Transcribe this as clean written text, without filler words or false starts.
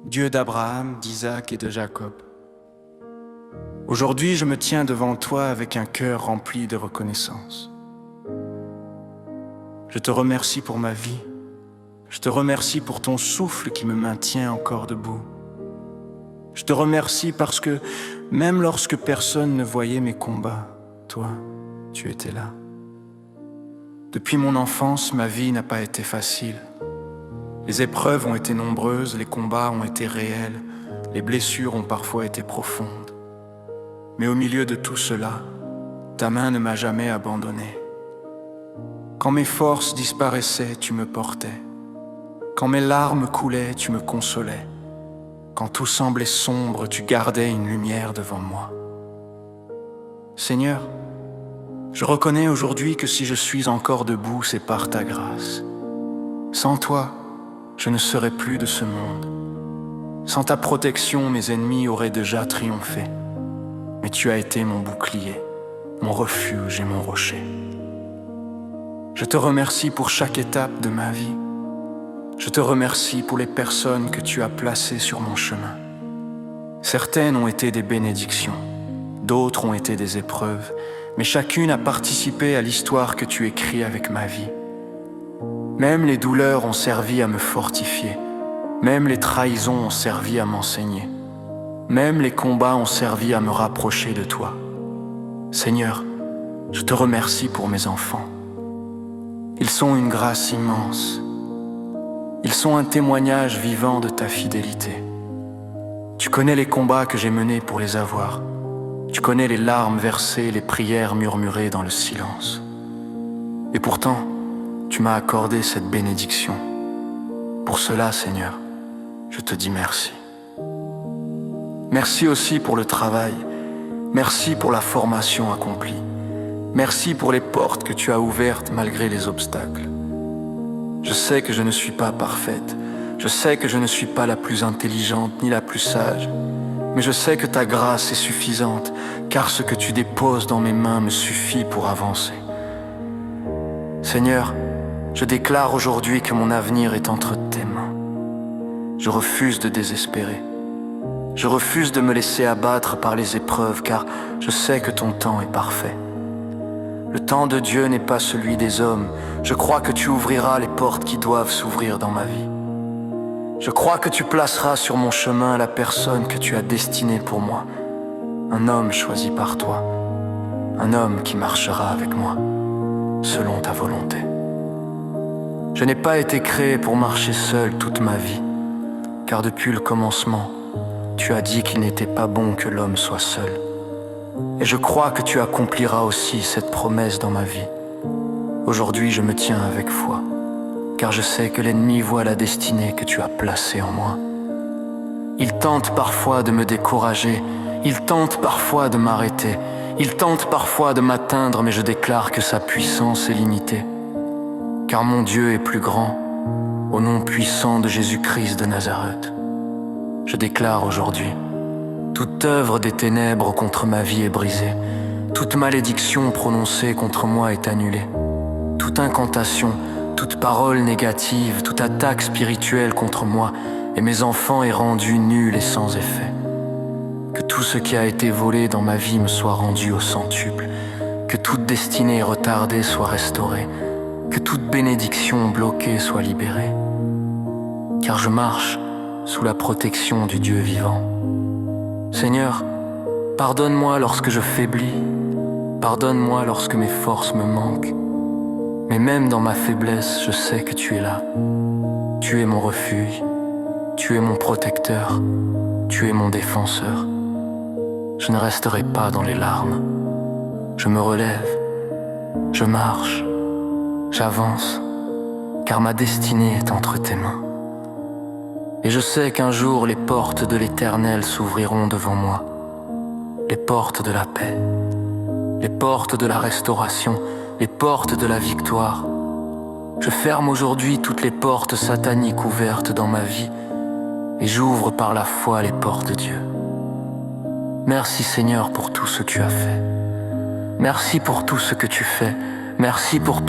Dieu d'Abraham, d'Isaac et de Jacob. Aujourd'hui, je me tiens devant toi avec un cœur rempli de reconnaissance. Je te remercie pour ma vie. Je te remercie pour ton souffle qui me maintient encore debout. Je te remercie parce que même lorsque personne ne voyait mes combats, toi, tu étais là. Depuis mon enfance, ma vie n'a pas été facile. Les épreuves ont été nombreuses, les combats ont été réels, les blessures ont parfois été profondes. Mais au milieu de tout cela, ta main ne m'a jamais abandonné. Quand mes forces disparaissaient, tu me portais. Quand mes larmes coulaient, tu me consolais. Quand tout semblait sombre, tu gardais une lumière devant moi. Seigneur, je reconnais aujourd'hui que si je suis encore debout, c'est par ta grâce. Sans toi, je ne serais plus de ce monde. Sans ta protection, mes ennemis auraient déjà triomphé. Mais tu as été mon bouclier, mon refuge et mon rocher. Je te remercie pour chaque étape de ma vie. Je te remercie pour les personnes que tu as placées sur mon chemin. Certaines ont été des bénédictions, d'autres ont été des épreuves, mais chacune a participé à l'histoire que tu écris avec ma vie. Même les douleurs ont servi à me fortifier, même les trahisons ont servi à m'enseigner, même les combats ont servi à me rapprocher de toi. Seigneur, je te remercie pour mes enfants. Ils sont une grâce immense. Ils sont un témoignage vivant de ta fidélité. Tu connais les combats que j'ai menés pour les avoir. Tu connais les larmes versées, les prières murmurées dans le silence. Et pourtant, tu m'as accordé cette bénédiction. Pour cela, Seigneur, je te dis merci. Merci aussi pour le travail. Merci pour la formation accomplie. Merci pour les portes que tu as ouvertes malgré les obstacles. Je sais que je ne suis pas parfaite. Je sais que je ne suis pas la plus intelligente ni la plus sage. Mais je sais que ta grâce est suffisante, car ce que tu déposes dans mes mains me suffit pour avancer. Seigneur, je déclare aujourd'hui que mon avenir est entre tes mains. Je refuse de désespérer. Je refuse de me laisser abattre par les épreuves, car je sais que ton temps est parfait. Le temps de Dieu n'est pas celui des hommes. Je crois que tu ouvriras les portes qui doivent s'ouvrir dans ma vie. Je crois que tu placeras sur mon chemin la personne que tu as destinée pour moi. Un homme choisi par toi. Un homme qui marchera avec moi, selon ta volonté. Je n'ai pas été créé pour marcher seul toute ma vie, car depuis le commencement, tu as dit qu'il n'était pas bon que l'homme soit seul. Et je crois que tu accompliras aussi cette promesse dans ma vie. Aujourd'hui, je me tiens avec foi, car je sais que l'ennemi voit la destinée que tu as placée en moi. Il tente parfois de me décourager, il tente parfois de m'arrêter, il tente parfois de m'atteindre, mais je déclare que sa puissance est limitée. Car mon Dieu est plus grand, au nom puissant de Jésus-Christ de Nazareth. Je déclare aujourd'hui: toute œuvre des ténèbres contre ma vie est brisée. Toute malédiction prononcée contre moi est annulée. Toute incantation, toute parole négative, toute attaque spirituelle contre moi et mes enfants est rendue nulle et sans effet. Que tout ce qui a été volé dans ma vie me soit rendu au centuple. Que toute destinée retardée soit restaurée. Que toute bénédiction bloquée soit libérée. Car je marche sous la protection du Dieu vivant. Seigneur, pardonne-moi lorsque je faiblis, pardonne-moi lorsque mes forces me manquent. Mais même dans ma faiblesse, je sais que tu es là. Tu es mon refuge, tu es mon protecteur, tu es mon défenseur. Je ne resterai pas dans les larmes. Je me relève, je marche, j'avance, car ma destinée est entre tes mains. Et je sais qu'un jour les portes de l'Éternel s'ouvriront devant moi. Les portes de la paix, les portes de la restauration, les portes de la victoire. Je ferme aujourd'hui toutes les portes sataniques ouvertes dans ma vie et j'ouvre par la foi les portes de Dieu. Merci Seigneur pour tout ce que tu as fait. Merci pour tout ce que tu fais. Merci pour